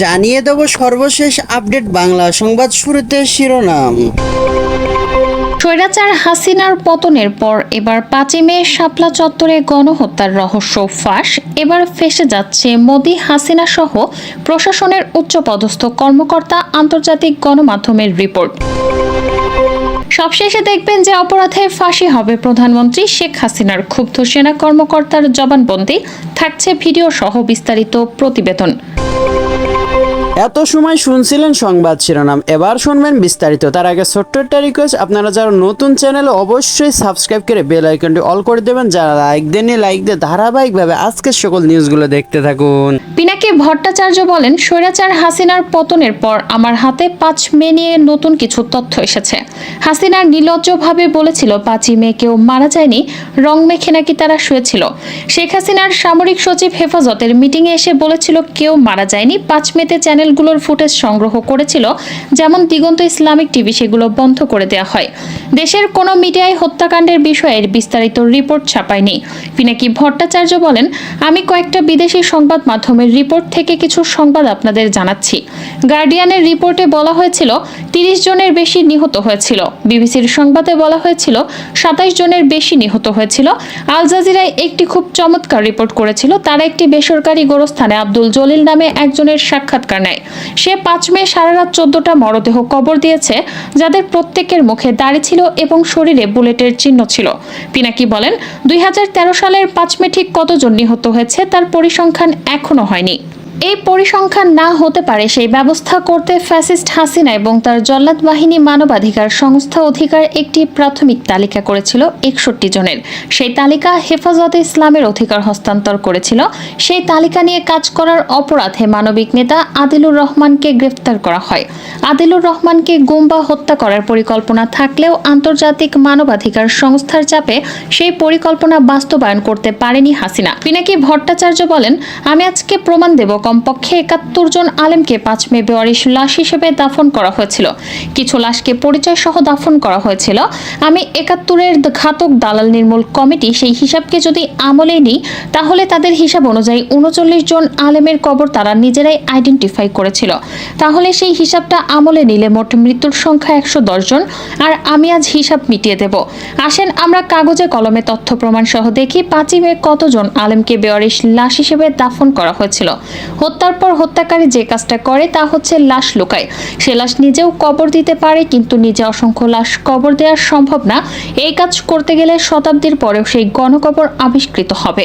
জানিয়ে দেব সর্বশেষ আপডেট বাংলা সংবাদ, শুরুতে শিরোনাম। স্বৈরাচার হাসিনার পতনের পর এবার 5ই মে শাপলা চত্বরে গণহত্যার রহস্য ফাঁস। এবার ফেঁসে যাচ্ছে মোদি, হাসিনা সহ প্রশাসনের উচ্চপদস্থ কর্মকর্তা, আন্তর্জাতিক গণমাধ্যমের রিপোর্ট। সবশেষে দেখবেন যে অপরাধে ফাঁসি হবে প্রধানমন্ত্রী শেখ হাসিনার। ক্ষুব্ধ সেনা কর্মকর্তার জবানবন্দি, থাকছে ভিডিও সহ বিস্তারিত প্রতিবেদন। এত সময় শুনছিলেন সংবাদ শিরোনাম, এবার শুনবেন বিস্তারিত। তার আগে ছোট্ট একটা রিকোয়েস্ট, আপনারা যারা নতুন চ্যানেলে অবশ্যই সাবস্ক্রাইব করে বেল আইকনটি অল করে দেবেন। যারা লাইক দেননি, লাইক দিয়ে ধারাবাহিকভাবে আজকের সকল নিউজগুলো দেখতে থাকুন। পিনাকি ভট্টাচার্য বলেন, স্বৈরাচার হাসিনার পতনের পর আমার হাতে 5 মে নিয়ে নতুন কিছু তথ্য এসেছে। হাসিনা নির্লজ্জভাবে বলেছিল 5ই মে কেউ মারা যায়নি, রং মেখে নাকি তারা শুয়েছিল। শেখ হাসিনার সামরিক সচিব হেফাজতের মিটিংয়ে এসে বলেছিল কেউ মারা যায়নি। 5 মেতে চ্যানেলগুলোর ফুটেজ সংগ্রহ করেছিল, যেমন দিগন্ত ইসলামিক টিভি, সেগুলো বন্ধ করে দেওয়া হয়। দেশের কোনো মিডিয়ায় হত্যাকাণ্ডের বিষয়ে বিস্তারিত রিপোর্ট ছাপায়নি। পিনাকি ভট্টাচার্য বলেন, আমি কয়েকটা বিদেশি সংবাদ মাধ্যমের রিপোর্ট থেকে কিছু সংবাদ আপনাদের জানাচ্ছি। গার্ডিয়ানের রিপোর্টে বলা হয়েছিল 30 জনের বেশি নিহত হয়েছিল। বিবিসির সংবাদে বলা হয়েছিল 27 জনের বেশি নিহত হয়েছিল। আল জাজিরায় একটি খুব চমৎকার রিপোর্ট করেছিল। তারা একটি বেসরকারি গোরস্থানে আব্দুল জলিল নামে একজনের সাক্ষাৎকার নেয়। সে 5 মে সারা রাত 14টা মরদেহ কবর দিয়েছে, যাদের প্রত্যেকের মুখে দাড়ি ছিল এবং শরীরে বুলেটের চিহ্ন ছিল। পিনাকি বলেন, 2013 সালের 5 মে ঠিক কতজন নিহত হয়েছে তার পরিসংখ্যান এখনো হয়নি। এই পরিসংখ্যান না হতে পারে সেই ব্যবস্থা করতে ফ্যাসিস্ট হাসিনা এবং তার জল্লাদ বাহিনী মানবাধিকার সংস্থা অধিকার একটি প্রাথমিক তালিকা করেছিল 61 জনের। সেই তালিকা হেফাজতে ইসলামের অধিকার হস্তান্তর করেছিল। সেই তালিকা নিয়ে কাজ করার অপরাধে মানবিক নেতা আদিলুর রহমানকে গ্রেফতার করা হয়। আদিলুর রহমানকে গুম বা হত্যা করার পরিকল্পনা থাকলেও আন্তর্জাতিক মানবাধিকার সংস্থার চাপে সেই পরিকল্পনা বাস্তবায়ন করতে পারেনি হাসিনা। পিনাকি ভট্টাচার্য বলেন, আমি আজকে প্রমাণ দেব কমপক্ষে 71 জন আলেমকে 5 মে বেওয়ারিশ লাশ হিসেবে দাফন করা হয়েছিল। কিছু লাশকে পরিচয় সহ দাফন করা হয়েছিল। আমি 71-এর ঘাতক দালাল নির্মূল কমিটি সেই হিসাবকে যদি আমলে নিই, তাহলে তাদের হিসাব অনুযায়ী 39 জন আলেমের কবর তারা নিজেরাই আইডেন্টিফাই করেছিল। তাহলে সেই হিসাবটা আমলে নিলে মোট মৃত্যুর সংখ্যা 110 জন। আর আমি আজ হিসাব মিটিয়ে দেব। আসেন আমরা কাগজে কলমে তথ্য প্রমাণ সহ দেখি 5ই মে কতজন আলেমকে বেওয়ারিশ লাশ হিসেবে দাফন করা হয়েছিল। হত্যার পর হত্যাকারী যে কাজটা করে তা হচ্ছে লাশ লুকায়। সে লাশ নিজেও কবর দিতে পারে, কিন্তু নিজে অসংখ্য লাশ কবর দেওয়া সম্ভব না। এই কাজ করতে গেলে শতাব্দীর পরেও সেই গণকবর আবিষ্কৃত হবে।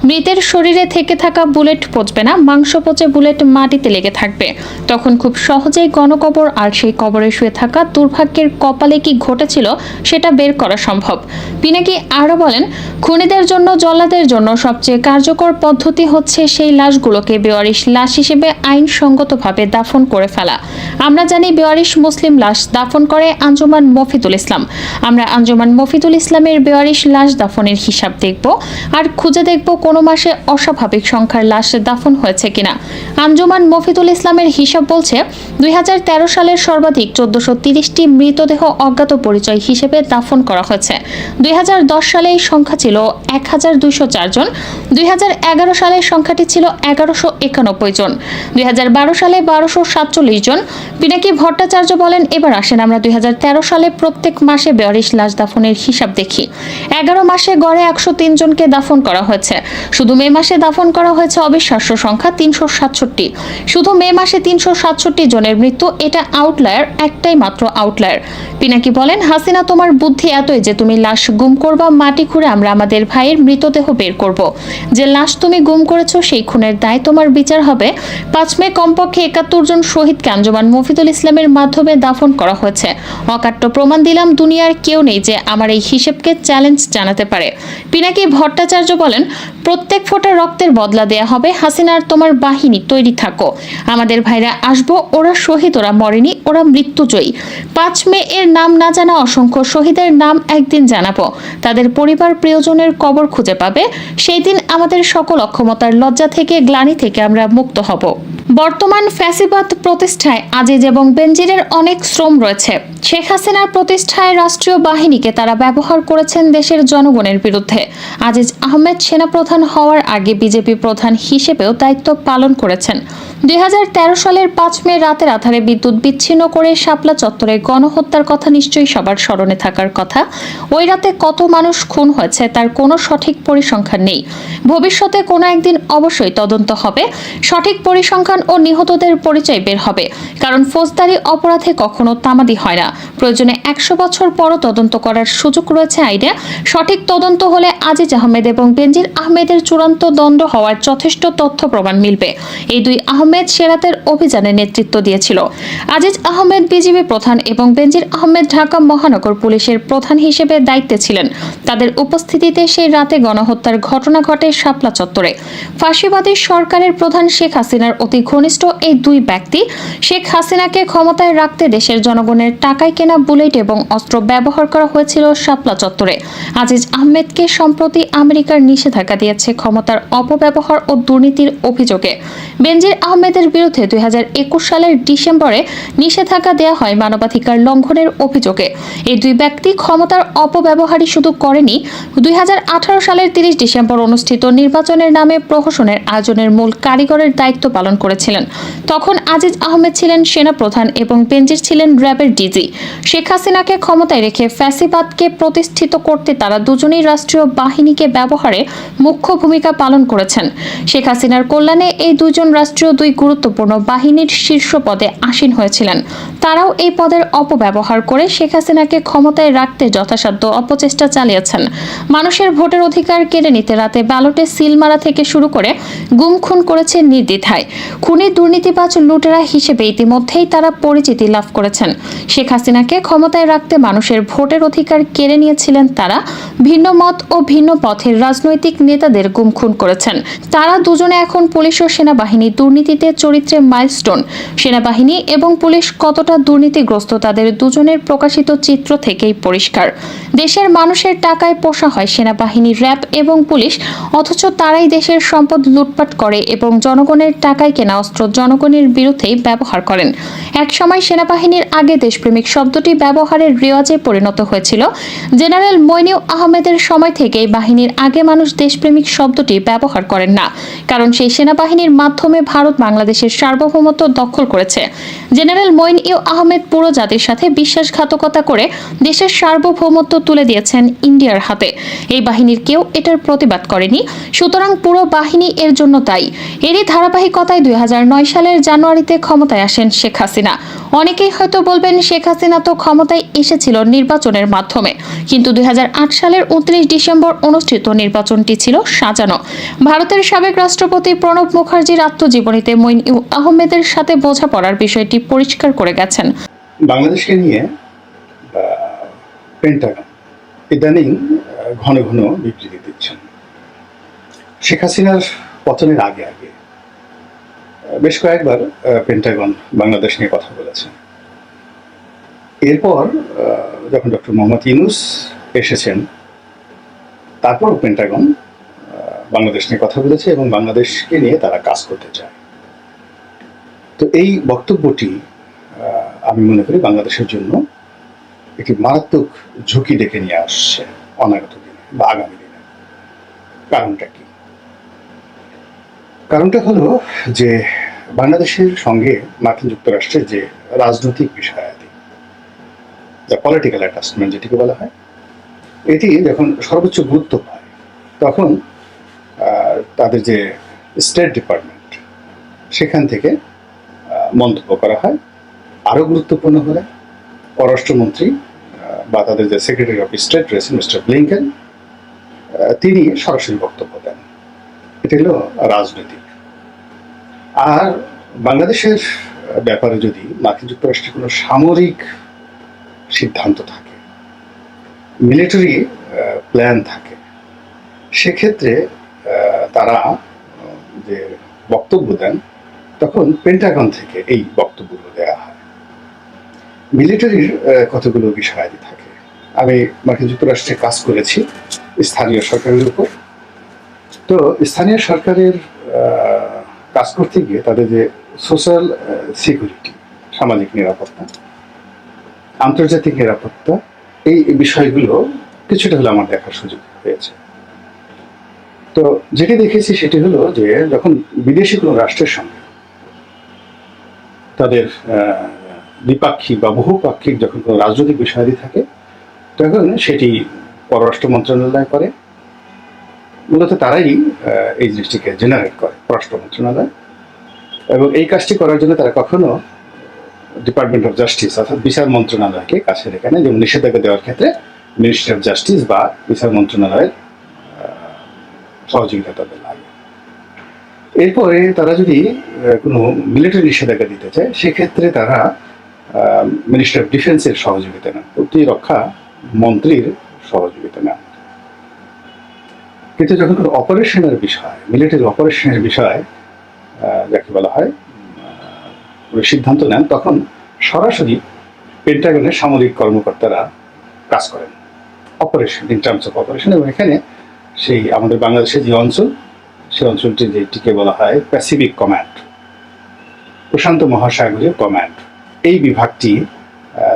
মৃতের শরীরে থেকে থাকা বুলেট পচবে না, মাংস পচে বুলেট মাটিতে লেগে থাকবে। তখন খুব সহজেই গণকবর আর সেই কবরে শুয়ে থাকা দুর্ভাগ্যের কপালে কি ঘটেছিল সেটা বের করা সম্ভব। পিনাকি আরও বলেন, খুনিদের জন্য, জল্লাদের জন্য সবচেয়ে কার্যকর পদ্ধতি হচ্ছে সেই লাশগুলোকে বেওয়ারিশ লাশ হিসেবে আইনসঙ্গতভাবে দাফন করে ফেলা। আমরা জানি বেওয়ারিশ মুসলিম লাশ দাফন করে আঞ্জুমান মফিদুল ইসলাম। আমরা আঞ্জুমান মফিদুল ইসলামের বেওয়ারিশ লাশ দাফনের হিসাব দেখব আর খুঁজে দেখব কোনো মাসে অস্বাভাবিক সংখ্যার লাশ দাফন হয়েছে কিনা। আঞ্জুমান মফিদুল ইসলামের হিসাব বলছে 2013 সালের সর্বাধিক 1430টি মৃতদেহ অজ্ঞাত পরিচয় হিসেবে দাফন করা হয়েছে। 2010 সালে এই সংখ্যা ছিল 1204 জন। 2011 সালের সংখ্যাটি ছিল 1191 জন। 2012 সালে 1247 জন। পিনাকি ভট্টাচার্য বলেন, এবার আসেন আমরা 2013 সালে প্রত্যেক মাসে বেওয়ারিশ লাশ দাফনের হিসাব দেখি। 11 মাসে গড়ে 103 জনকে দাফন করা হয়েছে। শুধু মে মাসে দাফন করা হয়েছে অবিশ্বাস্য সংখ্যা 367। শুধু মে মাসে 367 জনের মৃত্যু, এটা আউটলায়ার, একটাই মাত্র আউটলায়ার। পিনাকি বলেন, হাসিনা তোমার বুদ্ধি এতই যে তুমি লাশ গুম করবা, মাটি খুঁড়ে আমরা আমাদের ভাইয়ের মৃতদেহ বের করব। যে লাশ তুমি গুম করেছো সেই খুনের দায় তোমার বিচার হবে। 5 মে কমপক্ষে 71 জন শহীদকে আঞ্জুমান মফিদুল ইসলামের মাধ্যমে দাফন করা হয়েছে। অকাট্য প্রমাণ দিলাম, দুনিয়ার কেউ নেই যে আমার এই হিসেবকে চ্যালেঞ্জ জানাতে পারে। পিনাকি ভট্টাচার্য বলেন, প্রত্যেক ফোঁটা রক্তের বদলা দেয়া হবে। হাসিনার তোমার বাহিনী তৈরি থাকো, আমাদের ভাইরা আসবো। ওরা শহীদ, ওরা মরেনি, ওরা মৃত্যুজয়ী। 5 মে এর নাম না জানা অসংখ্য শহীদের নাম একদিন জানাবো। তাদের পরিবার প্রিয়জনের কবর খুঁজে পাবে। সেই দিন আমাদের সকল অক্ষমতার লজ্জা থেকে, গ্লানি থেকে আমরা মুক্ত হব। বর্তমান ফ্যাসিবাদ প্রতিষ্ঠায় আজিজ এবং বেনজিরের অনেক শ্রম রয়েছে। শেখ হাসিনার প্রতিষ্ঠায় রাষ্ট্রীয় বাহিনীকে তারা ব্যবহার করেছেন দেশের জনগণের বিরুদ্ধে। আজিজ আহমেদ সেনাপ্রধান হওয়ার আগে বিজেপি প্রধান হিসেবেও দায়িত্ব পালন করেছেন। 2013 সালের 5 মে রাতের আধারে বিদ্যুৎ বিচ্ছিন্ন করে শাপলা চত্বরে গণহত্যার কথা নিশ্চয়ই সবার স্মরণে থাকার কথা। ওই রাতে কত মানুষ খুন হয়েছে তার কোনো সঠিক পরিসংখ্যান নেই। ভবিষ্যতে কোনো একদিন অবশ্যই তদন্ত হবে, সঠিক পরিসংখ্যান ও নিহতদের পরিচয় বের হবে, কারণ ফৌজদারি অপরাধে কখনো তামাদি হয় না। প্রয়োজনে 100 বছর পরও তদন্ত করার সুযোগ রয়েছে আইনে। সঠিক তদন্ত হলে আজিজ আহমেদ এবং বেনজির আহমেদের চূড়ান্ত দণ্ড হওয়ার যথেষ্ট তথ্য প্রমাণ মিলবে। এই দুই আহমেদ সেরাতের অভিযানে নেতৃত্ব দিয়েছিল। আজিজ আহমেদ বিজিবি প্রধান এবং বেনজির আহমেদ ঢাকা মহানগর পুলিশের প্রধান হিসেবে দায়িত্বে ছিলেন। তাদের উপস্থিতিতে সেই রাতে গণহত্যার ঘটনা ঘটে শাপলা চত্বরে। ফাঁসিবাদী সরকারের প্রধান শেখ হাসিনার অতি ঘনিষ্ঠ এই দুই ব্যক্তি শেখ হাসিনাকে ক্ষমতায় রাখতে দেশের জনগণের টাকায় কেনা বুলেট এবং অস্ত্র ব্যবহার করা হয়েছিল শাপলা চত্বরে। আজিজ আহমেদকে সম্প্রতি আমেরিকার নিষেধাজ্ঞা দিয়েছে ক্ষমতার অপব্যবহার ও দুর্নীতির অভিযোগে। বেনজির আহমেদের বিরুদ্ধে 2021 সালের ডিসেম্বরে নিষেধাজ্ঞা দেওয়া হয় মানবাধিকার লঙ্ঘনের অভিযোগে। এই দুই ব্যক্তি ক্ষমতার অপব্যবহারই শুধু করেনি, 2018 সালের 30 ডিসেম্বর অনুষ্ঠিত নির্বাচনের নামে প্রহসনের আয়োজনের মূল কারিগরের দায়িত্ব পালন করেছিলেন। তখন আজিজ আহমেদ ছিলেন সেনাপ্রধান এবং বেনজির ছিলেন র্যাবের ডিজি। শেখ হাসিনাকে ক্ষমতায় রেখে ফ্যাসিবাদকে প্রতিষ্ঠিত করতে তারা দুজনেই রাষ্ট্রীয় বাহিনীকে ব্যবহারে মুখ্য ভূমিকা পালন করেছেন। শেখ হাসিনার কল্যাণে এই দুজন রাষ্ট্রীয় দুই গুরুত্বপূর্ণ বাহিনীর শীর্ষ পদে আসীন হয়েছিলেন। তারাও এই পদের অপব্যবহার করে শেখ হাসিনাকে ক্ষমতায় রাখতে যথাসাধ্য অপচেষ্টা চালিয়েছেন। মানুষের ভোটের অধিকার কেড়ে নিতে রাতে ব্যালটে সিল মারা থেকে শুরু করে গুম খুন করেছে নির্দ্বিধায়। খুনি দুর্নীতিবাজ লুটেরা হিসেবে ইতিমধ্যেই তারা পরিচিতি লাভ করেছেন। শেখ হাসিনাকে ক্ষমতায় রাখতে মানুষের ভোটের অধিকার কেড়ে নিয়েছিলেন তারা। ভিন্ন মত ও ভিন্ন পথের রাজনৈতিক নেতাদের গুম খুন করেছেন। তারা দুজনে এখন পুলিশ ও সেনাবাহিনী দুর্নীতিতে চরিত্রে মাইলস্টোন। সেনাবাহিনী এবং পুলিশ কতটা দুর্নীতিগ্রস্ত তাদের দুজনের প্রকাশিত চিত্র থেকেই পরিষ্কার। দেশের মানুষের টাকায় পোষা হয় সেনাবাহিনী, র্যাব এবং পুলিশ, অথচ তারাই দেশের সম্পদ লুটপাট করে এবং জনগণের টাকায় কেনা অস্ত্র জনগণের বিরুদ্ধেই ব্যবহার করেন। একসময় সেনাবাহিনীর আগে দেশপ্রেমিক শব্দটি ব্যবহারের রেওয়াজে পরিণত হয়েছিল। জেনারেল মইনুল আহমেদের সময় থেকেই বাহিনীর আগে মানুষ দেশপ্রেমিক শব্দটি ব্যবহার করেন না, কারণ সেই সেনাবাহিনীর মাধ্যমে ভারত বাংলাদেশের সার্বভৌমত্ব দখল করেছে। জেনারেল মইনুল আহমেদ পুরো জাতির সাথে বিশ্বাসঘাতকতা করে দেশের সার্বভৌমত্ব তুলে দিয়েছেন ইন্ডিয়ার হাতে। এই বাহিনীর কেউ এটার প্রতিবাদ করেনি, সুতরাং পুরো বাহিনী এর জন্য দায়ী। এরই ধারাবাহিকতায় 2009 সালের জানুয়ারিতে ক্ষমতায় আসেন শেখ হাসিনা। অনেকেই হয়তো বলবেন শেখ হাসিনা তো ক্ষমতায় এসেছিল নির্বাচনের মাধ্যমে, কিন্তু 2008 সালের 29 ডিসেম্বর অনুষ্ঠিত নির্বাচনটি ছিল সাজানো। ভারতের সাবেক রাষ্ট্রপতি প্রণব মুখার্জির আত্মজীবনীতে মইনুল আহমেদের সাথে বোঝাপড়ার বিষয়টি পরিষ্কার করে গেছেন। বাংলাদেশকে নিয়ে পেন্টাগন ইদানিং ঘন ঘন বিবৃতি দিচ্ছেন। শেখ হাসিনার পতনের আগে আগে বেশ কয়েকবার পেন্টাগন বাংলাদেশ নিয়ে কথা বলেছেন। এরপর যখন ডক্টর মোহাম্মদ ইউনূস এসেছেন, তারপর পেন্টাগন বাংলাদেশ নিয়ে কথা বলেছে এবং বাংলাদেশকে নিয়ে তারা কাজ করতে চায়। তো এই বক্তব্যটি আমি মনে করি বাংলাদেশের জন্য একটি মারাত্মক ঝুঁকি ডেকে নিয়ে আসছে অনাগত দিনে বা আগামী দিনে। কারণটা কি? কারণটা হলো যে বাংলাদেশের সঙ্গে মার্কিন যুক্তরাষ্ট্রের যে রাজনৈতিক বিষয়াদি, যা পলিটিক্যাল অ্যাটাচমেন্ট যেটিকে বলা হয়, এটি যখন সর্বোচ্চ গুরুত্ব পায় তখন তাদের যে স্টেট ডিপার্টমেন্ট সেখান থেকে মন্তব্য করা হয়। আরও গুরুত্বপূর্ণ হলে পররাষ্ট্রমন্ত্রী বা তাদের যে সেক্রেটারি অফ স্টেট রয়েছেন মিস্টার ব্লিংকেন, তিনি সরাসরি বক্তব্য দেন। এটা হলো রাজনৈতিক। আর বাংলাদেশের ব্যাপারে যদি মার্কিন যুক্তরাষ্ট্রের কোনো সামরিক সিদ্ধান্ত থাকে, মিলিটারি প্ল্যান থাকে, সেক্ষেত্রে তারা যে বক্তব্য দেন তখন পেন্টাগন থেকে এই বক্তব্যগুলো দেওয়া হয়। মিলিটারির কতগুলো বিষয়াদি থাকে। আমি মার্কিন যুক্তরাষ্ট্রে কাজ করেছি স্থানীয় সরকারের উপর। তো স্থানীয় সরকারের কাজ করতে গিয়ে তাদের যে সোশ্যাল সিকিউরিটি, সামাজিক নিরাপত্তা, আন্তর্জাতিক নিরাপত্তা, এই বিষয়গুলো কিছুটা হলে আমার দেখার সুযোগ হয়েছে। তো যেটি দেখেছি সেটি হলো যে যখন বিদেশি কোনো রাষ্ট্রের সঙ্গে তাদের দ্বিপাক্ষিক বা বহুপাক্ষিক যখন কোনো রাজনৈতিক বিষয়াদি থাকে তখন সেটি পররাষ্ট্র মন্ত্রণালয় করে। মূলত তারাই এই জিনিসটিকে জেনারেট করে, পররাষ্ট্র মন্ত্রণালয়। এবং এই কাজটি করার জন্য তারা কখনো ডিপার্টমেন্ট অফ জাস্টিস অর্থাৎ বিচার মন্ত্রণালয়কে কাছে রেখে নেয়, যেমন নিষেধাজ্ঞা দেওয়ার ক্ষেত্রে মিনিস্ট্রি অফ জাস্টিস বা বিচার মন্ত্রণালয়ের সহযোগিতা তাদের লাগে। এরপরে তারা যদি কোনো মিলিটারি নিষেধাজ্ঞা দিতে চায় সেক্ষেত্রে তারা মিনিস্ট্রি অফ ডিফেন্সের সহযোগিতা নেন, প্রতিরক্ষা মন্ত্রীর সহযোগিতা নেন। কিন্তু যখন কোনো অপারেশনের বিষয়, মিলিটারি অপারেশনের বিষয় যাকে বলা হয় সিদ্ধান্ত নেন, তখন সরাসরি পেন্টাগনের সামরিক কর্মকর্তারা কাজ করেন operation, in terms of operation. এবং এখানে সেই আমাদের বাংলাদেশের যে অঞ্চল, সেই অঞ্চলটি যেটিকে বলা হয় প্যাসিফিক কমান্ড, প্রশান্ত মহাসাগরীয় কমান্ড, এই বিভাগটি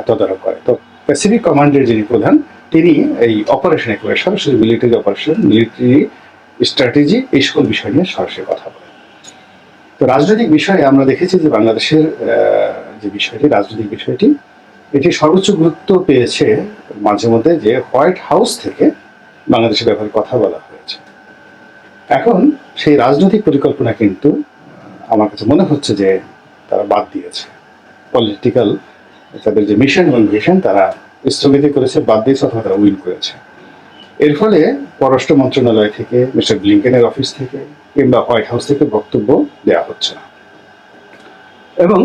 তদারক করে। তো প্যাসিফিক কমান্ডের যিনি প্রধান, তিনি এই অপারেশন একেবারে সরাসরি মিলিটারি অপারেশন, মিলিটারি স্ট্র্যাটেজি, এই সকল বিষয় নিয়ে সরাসরি কথা বলে। তো রাজনৈতিক বিষয়ে আমরা দেখেছি যে বাংলাদেশের যে বিষয়টি, রাজনৈতিক বিষয়টি, এটি সর্বোচ্চ গুরুত্ব পেয়েছে মাঝে মধ্যে যে হোয়াইট হাউস থেকে বাংলাদেশের ব্যাপারে কথা বলা হয়েছে। এখন সেই রাজনৈতিক পরিকল্পনা কিন্তু আমার কাছে মনে হচ্ছে যে তারা বাদ দিয়েছে। পলিটিক্যাল তাদের যে মিশন এবং ভিশন তারা স্থগিত করেছে, বাদ দিয়েছে, অথবা তারা উইন করেছে। এর ফলে পররাষ্ট্র মন্ত্রণালয় থেকে, মিস্টার ব্লিংকেনের অফিস থেকে কিংবা হোয়াইট হাউস থেকে বক্তব্য দেওয়া হচ্ছে না, এবং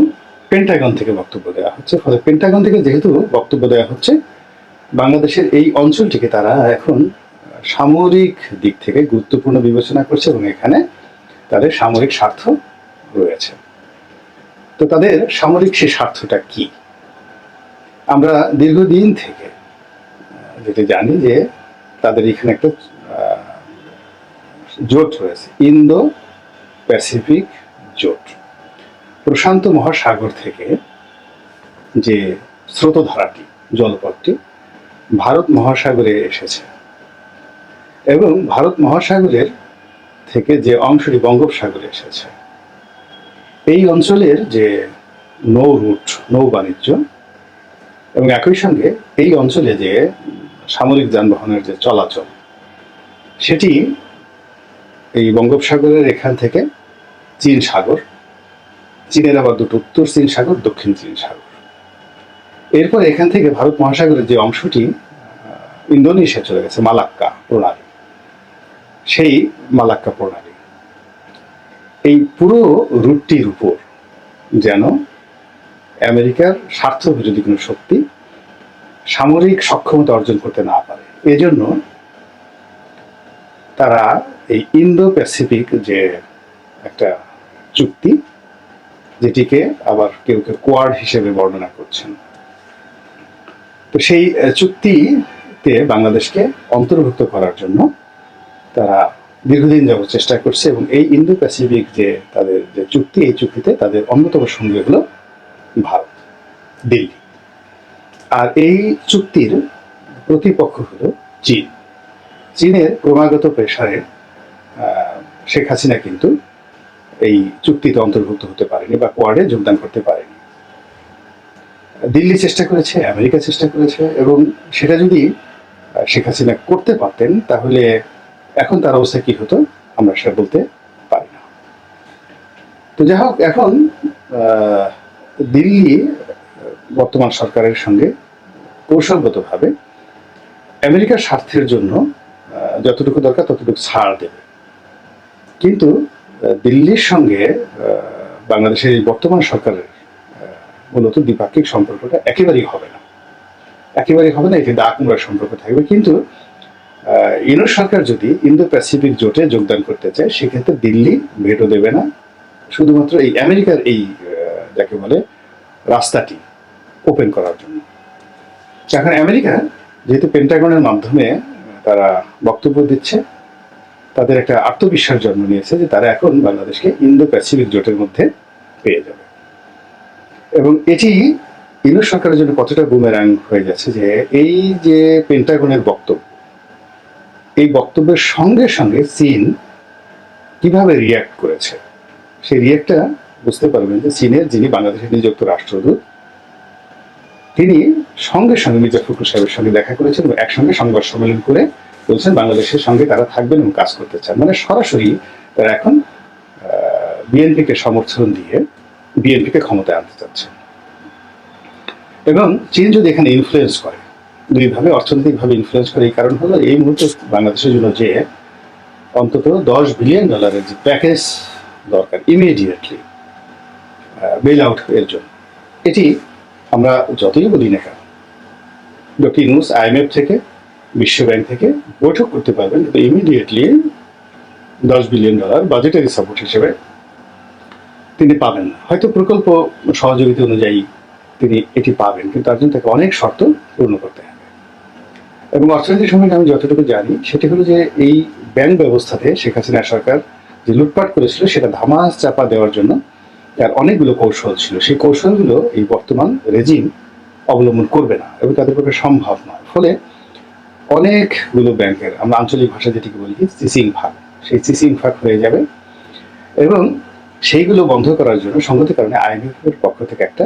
পেন্টাগন থেকে বক্তব্য দেওয়া হচ্ছে। ফলে পেন্টাগন থেকে যেহেতু বক্তব্য দেওয়া হচ্ছে, বাংলাদেশের এই অঞ্চলটিকে তারা এখন সামরিক দিক থেকে গুরুত্বপূর্ণ বিবেচনা করছে এবং এখানে তাদের সামরিক স্বার্থ রয়েছে। তো তাদের সামরিক সেই স্বার্থটা কি? আমরা দীর্ঘদিন থেকে যেটা জানি যে তাদের এখানে একটা জোট রয়েছে, ইন্দো প্যাসিফিক জোট। প্রশান্ত মহাসাগর থেকে যে স্রোতধারাটি, জলপথটি ভারত মহাসাগরে এসেছে, এবং ভারত মহাসাগরের থেকে যে অংশটি বঙ্গোপসাগরে এসেছে, এই অঞ্চলের যে নৌ রুট, নৌ বাণিজ্য, এবং একই সঙ্গে এই অঞ্চলে যে সামরিক যানবাহনের যে চলাচল, সেটি এই বঙ্গোপসাগরের এখান থেকে চীন সাগর, চীনের আবার দুটো উত্তর চীন সাগর, দক্ষিণ চীন সাগর। এরপর এখান থেকে ভারত মহাসাগরের যে অংশটি ইন্দোনেশিয়া চলে গেছে, মালাক্কা প্রণালী, সেই মালাক্কা প্রণালী, এই পুরো রুটটির উপর যেন আমেরিকার স্বার্থ বিরোধী কোনো শক্তি সামরিক সক্ষমতা অর্জন করতে না পারে। এজন্য তারা এই ইন্দো প্যাসিফিক যে একটা চুক্তি, যেটিকে আবার কেউ কেউ কোয়াড হিসেবে বর্ণনা করছেন, তো সেই চুক্তিতে বাংলাদেশকে অন্তর্ভুক্ত করার জন্য তারা দীর্ঘদিন যাবৎ চেষ্টা করছে। এবং এই ইন্দো প্যাসিফিক যে তাদের যে চুক্তি, এই চুক্তিতে তাদের অন্যতম সঙ্গী হলো ভারত, দিল্লি। আর এই চুক্তির প্রতিপক্ষ হলো চীন। চীনের ক্রমাগত প্রেসারে শেখ হাসিনা কিন্তু এই চুক্তিতে অন্তর্ভুক্ত হতে পারেনি বা কোয়াডে যোগদান করতে পারেনি। দিল্লি চেষ্টা করেছে, আমেরিকা চেষ্টা করেছে, এবং সেটা যদি শেখ হাসিনা করতে পারতেন তাহলে এখন তার অবস্থা কি হতো আমরা সেটা বলতে পারি না। তো যাই হোক, এখন দিল্লি বর্তমান সরকারের সঙ্গে কৌশলগতভাবে আমেরিকার স্বার্থের জন্য যতটুকু দরকার ততটুকু ছাড় দেবে, কিন্তু দিল্লির সঙ্গে বাংলাদেশের এই বর্তমান সরকারের মূলত দ্বিপাক্ষিক সম্পর্কটা একেবারেই হবে না, একেবারেই হবে না। এটি দা কুমড়ার সম্পর্ক থাকবে। কিন্তু ইউনুস সরকার যদি ইন্দো প্যাসিফিক জোটে যোগদান করতে চায়, সেক্ষেত্রে দিল্লি ভেটো দেবে না, শুধুমাত্র এই আমেরিকার এই যাকে বলে রাস্তাটি ওপেন করার জন্য। এখন আমেরিকা যেহেতু পেন্টাগনের মাধ্যমে তারা বক্তব্য দিচ্ছে, তাদের একটা আত্মবিশ্বাস জন্ম নিয়েছে যে তারা এখন বাংলাদেশকে ইন্দো প্যাসিফিক জোটের মধ্যে পেয়ে যাবে। এবং এটি ইউনুস সরকারের জন্য কতটা বুমেরাং হয়ে যাচ্ছে যে এই যে পেন্টাগনের বক্তব্য, এই বক্তব্যের সঙ্গে সঙ্গে চীন কিভাবে রিয়্যাক্ট করেছে, সেই রিয়্যাক্টটা বুঝতে পারবেন যে চীনের যিনি বাংলাদেশের নিযুক্ত রাষ্ট্রদূত, তিনি সঙ্গে সঙ্গে মির্জা ফখরুল সাহেবের সঙ্গে দেখা করেছেন এবং একসঙ্গে সংবাদ সম্মেলন করে বলছেন বাংলাদেশের সঙ্গে তারা থাকবেন এবং কাজ করতে চান। মানে সরাসরি তারা এখন বিএনপিকে সমর্থন দিয়ে বিএনপিকে ক্ষমতায় আনতে চাচ্ছে। এবং চীন যদি এখানে ইনফ্লুয়েন্স করে, দুইভাবে অর্থনৈতিকভাবে ইনফ্লুয়েন্স করে, এই কারণ হলো এই মুহূর্তে বাংলাদেশের জন্য যে অন্তত $10 বিলিয়ন যে প্যাকেজ দরকার ইমিডিয়েটলি বেল আউট এর জন্য, এটি আমরা যতই বলি না কেন, ডক্টর ইউনূস IMF থেকে বিশ্ব ব্যাংক থেকে বৈঠক করতে পারবেন, কিন্তু ইমিডিয়েটলি $10 বিলিয়ন বাজেটারি সাপোর্ট হিসেবে তিনি পাবেন না। হয়তো প্রকল্প সহযোগিতা অনুযায়ী তিনি এটি পাবেন, কিন্তু তার জন্য তাকে অনেক শর্ত পূর্ণ করতে হবে। এবং অর্থনৈতিক সম্বন্ধে আমি যতটুকু জানি সেটি হলো যে এই ব্যাংক ব্যবস্থাতে শেখ হাসিনা সরকার যে লুটপাট করেছিল সেটা ধামাস চাপা দেওয়ার জন্য তার অনেকগুলো কৌশল ছিল। সেই কৌশলগুলো এই বর্তমান রেজিম অবলম্বন করবে না এবং তাদের পক্ষে সম্ভব নয়। ফলে অনেকগুলো ব্যাংকের, আমরা আঞ্চলিক ভাষা যেটিকে বলি চিচিং ফাঁক, সেই চিচিং ফাঁক হয়ে যাবে এবং সেইগুলো বন্ধ করার জন্য সঙ্গত কারণে IMF এর পক্ষ থেকে একটা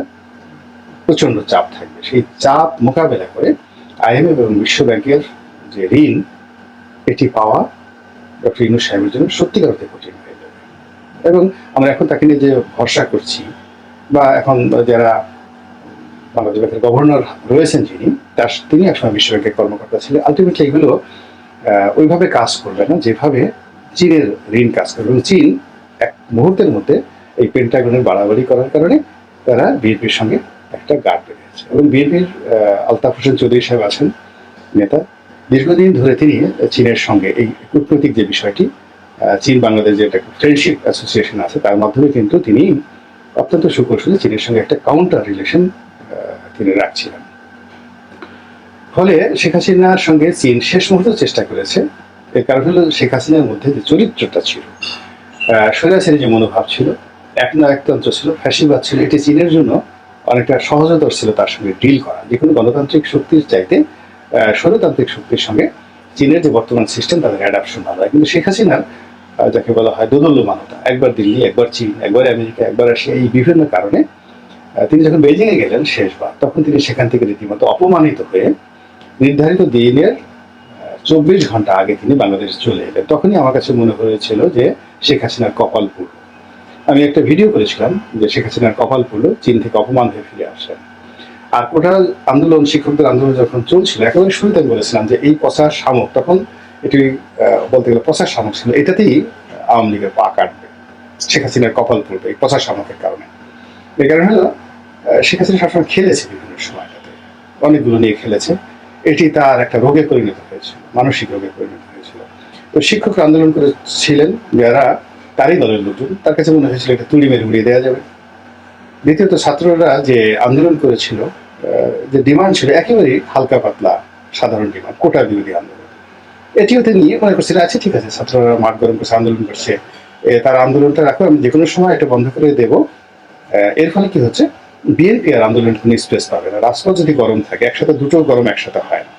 প্রচন্ড চাপ থাকবে। সেই চাপ মোকাবেলা করে IMF এবং বিশ্ব ব্যাংকের যে ঋণ, এটি পাওয়া ডক্টর ইউনূস সাহেবের জন্য সত্যিকার অর্থে কঠিন হয়ে যাবে। এবং আমরা এখন তাকে নিয়ে যে ভরসা করছি, বা এখন যারা বাংলাদেশ ব্যাংকের গভর্নর রয়েছেন তিনি একসময় বিশ্ব ব্যাংকের কর্মকর্তা ছিলেন, আলটিমেটলি এগুলো ওইভাবে কাজ করবে না যেভাবে চীনের ঋণ কাজ করবে। এবং চীন এক মুহূর্তের মধ্যে এই পেন্টাগনের বাড়াবাড়ি করার কারণে তারা বিএনপির সঙ্গে একটা গাঁট বেঁধেছে। এবং বিএনপির আলতাফ হোসেন চৌধুরী সাহেব আছেন নেতা, দীর্ঘদিন ধরে তিনি চীনের সঙ্গে এই কূটনৈতিক যে বিষয়টি, চীন বাংলাদেশ যে একটা ফ্রেন্ডশিপ অ্যাসোসিয়েশন আছে তার মাধ্যমে কিন্তু তিনি অত্যন্ত সুকৌশলে চীনের সঙ্গে একটা কাউন্টার রিলেশন তিনি রাখছিলেন। ফলে শেখ হাসিনার সঙ্গে চীন শেষ মুহূর্তে চেষ্টা করেছে। এর কারণ হলো শেখ হাসিনার মধ্যে যে চরিত্রটা ছিল, স্বৈরাচারী যে মনোভাব ছিল, একনায়কতন্ত্র ছিল, ফ্যাসিবাদ ছিল, এটি চীনের জন্য অনেকটা সহজতর ছিল তার সঙ্গে ডিল করা। যে কোনো গণতান্ত্রিক শক্তির চাইতে স্বৈরতান্ত্রিক শক্তির সঙ্গে চীনের যে বর্তমান সিস্টেম তাদের অ্যাডাপশন ভালো হয়। কিন্তু শেখ হাসিনার যাকে বলা হয় দোদল্যমানতা, একবার দিল্লি, একবার চীন, একবার আমেরিকা, একবার রাশিয়া, এই বিভিন্ন কারণে তিনি যখন বেজিংয়ে গেলেন শেষবার, তখন তিনি সেখান থেকে রীতিমতো অপমানিত হয়ে নির্ধারিত দিনের 24 ঘন্টা আগে তিনি বাংলাদেশে চলে এলেন। তখনই আমার কাছে মনে হয়েছিল যে শেখ হাসিনার কপাল পুরো। আমি একটা ভিডিও করেছিলাম যে শেখ হাসিনার কপাল পুরো, চীন থেকে অপমান হয়ে ফিরে আসেন। আর ওটা আন্দোলন, শিক্ষকদের আন্দোলন যখন চলছিল, একেবারে শুরুতে আমি বলেছিলাম যে এই পচার শামুক, তখন এটি বলতে গেলে পচার শামুক ছিল, এটাতেই আওয়ামী লীগের পা কাটবে, শেখ হাসিনার কপাল পড়বে এই পচার শামুকের কারণে। এই কারণে হলো শেখ হাসিনা সবসময় খেলেছে, বিভিন্ন সময়টাতে অনেকগুলো নিয়ে খেলেছে। এটি তার একটা রোগে পরিণত হয়েছিল, মানসিক রোগে পরিণত হয়েছিল। তো শিক্ষকরা আন্দোলন করেছিলেন যারা তারই দলের লোকজন, তার কাছে মনে হয়েছিল এটা তুড়ি মেরে উড়িয়ে দেওয়া যাবে। দ্বিতীয়ত ছাত্ররা যে আন্দোলন করেছিল, যে ডিমান্ড ছিল একেবারেই হালকা পাতলা সাধারণ ডিমান্ড, কোটা বিরোধী আন্দোলন, এটিও তিনি মনে করছিল আচ্ছা ঠিক আছে, ছাত্ররা মাঠ গরম করছে, আন্দোলন করছে, তার আন্দোলনটা রাখো, আমি যে কোনো সময় এটা বন্ধ করে দেবো। এর ফলে কি হচ্ছে, বিএনপি আর আন্দোলন কোনো স্পেস পাবে না। রাজপথ যদি গরম থাকে, একসাথে দুটো গরম একসাথে হয় না।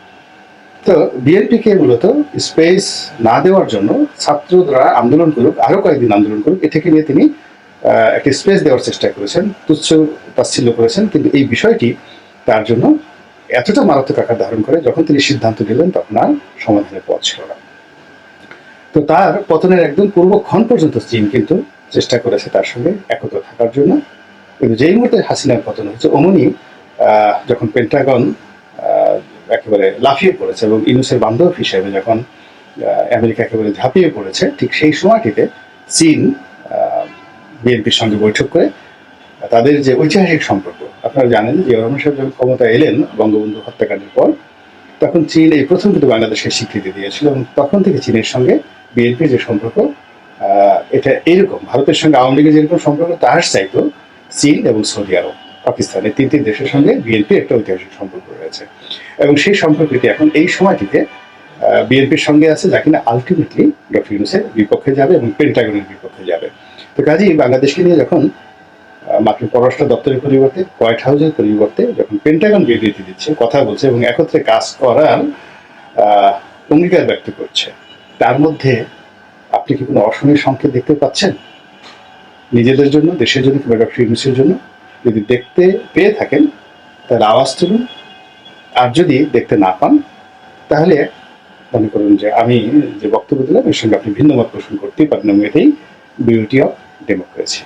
তো বিএনপিকে মূলত স্পেস না দেওয়ার জন্য ছাত্ররা আন্দোলন করুক, আরো কয়েকদিন আন্দোলন করুক, এটাকে নিয়ে তিনি একটা স্পেস দেওয়ার চেষ্টা করেছেন, তুচ্ছ তাচ্ছিল্য করেছেন। কিন্তু এই বিষয়টি তার জন্য এতটা মারাত্মক আকার ধারণ করে যখন তিনি সিদ্ধান্ত নিলেন, তখন আর সমাধানের পথ ছিল না। তো তার পতনের একদম পূর্বক্ষণ পর্যন্ত চীন কিন্তু চেষ্টা করেছে তার সঙ্গে একত্র থাকার জন্য। কিন্তু যেই মুহূর্তে হাসিনার পতন হয়েছে, অমনি যখন পেন্টাগন একেবারে লাফিয়ে পড়েছে এবং ইউনূসের বান্ধব হিসেবে যখন আমেরিকা একেবারে ঝাঁপিয়ে পড়েছে, ঠিক সেই সময়টিতে চীন বিএনপির সঙ্গে বৈঠক করে তাদের যে ঐতিহাসিক সম্পর্ক, আপনারা জানেন যে রহমান সাহেব যখন ক্ষমতা এলেন বঙ্গবন্ধু হত্যাকাণ্ডের পর, তখন চীন এই প্রথম কিন্তু বাংলাদেশকে স্বীকৃতি দিয়েছিল এবং তখন থেকে চীনের সঙ্গে বিএনপির যে সম্পর্ক, এটা এরকম ভারতের সঙ্গে আওয়ামী লীগের যেরকম সম্পর্ক, তার চাইতো চীন এবং সৌদি আরব, পাকিস্তান, এই তিনটি দেশের সঙ্গে বিএনপির একটা ঐতিহাসিক সম্পর্ক রয়েছে। এবং সেই সম্পর্কটি এখন এই সময়টিতে বিএনপির সঙ্গে আছে, যা কিনা আলটিমেটলি ডক্টর ইউনূসের বিপক্ষে যাবে এবং পেন্টাগনের বিপক্ষে যাবে। তো কাজেই বাংলাদেশকে নিয়ে যখন মার্কিন পররাষ্ট্র দপ্তরের পরিবর্তে, হোয়াইট হাউসের পরিবর্তে যখন পেন্টাগন বিবৃতি দিচ্ছে, কথা বলছে এবং একত্রে কাজ করার অঙ্গীকার ব্যক্ত করছে, তার মধ্যে আপনি কি কোনো অশনির সংকেত দেখতে পাচ্ছেন? নিজেদের জন্য, দেশের জন্য কিংবা ডক্টর ইউনূসের জন্য যদি দেখতে পেয়ে থাকেন তাহলে আওয়াজ তুলুন, আর যদি দেখতে না পান তাহলে মনে করুন যে আমি যে বক্তব্য দিলাম এর সঙ্গে আপনি ভিন্ন মত পোষণ করতেই পারেন, এবং এটাই বিউটি অফ ডেমোক্রেসি।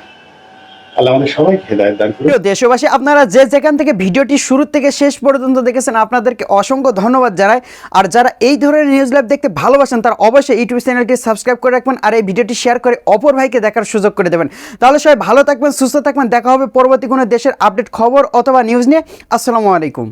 আল্লাহ আমাদের সবাইকে হেদায়েত দান করুন। প্রিয় দেশবাসী, আপনারা যে যেখান থেকে ভিডিওটি শুরু থেকে শেষ পর্যন্ত দেখেছেন আপনাদেরকে অসংখ্য ধন্যবাদ জানাই। আর যারা এই ধরনের নিউজ লাইভ দেখতে ভালোবাসেন তারা অবশ্যই ইউটিউব চ্যানেলটি সাবস্ক্রাইব করে রাখবেন আর এই ভিডিওটি শেয়ার করে অপর ভাইকে দেখার সুযোগ করে দেবেন। তাহলে সবাই ভালো থাকবেন, সুস্থ থাকবেন, দেখা হবে পরবর্তী কোনো দেশের আপডেট খবর অথবা নিউজ নিয়ে। আসসালামু আলাইকুম।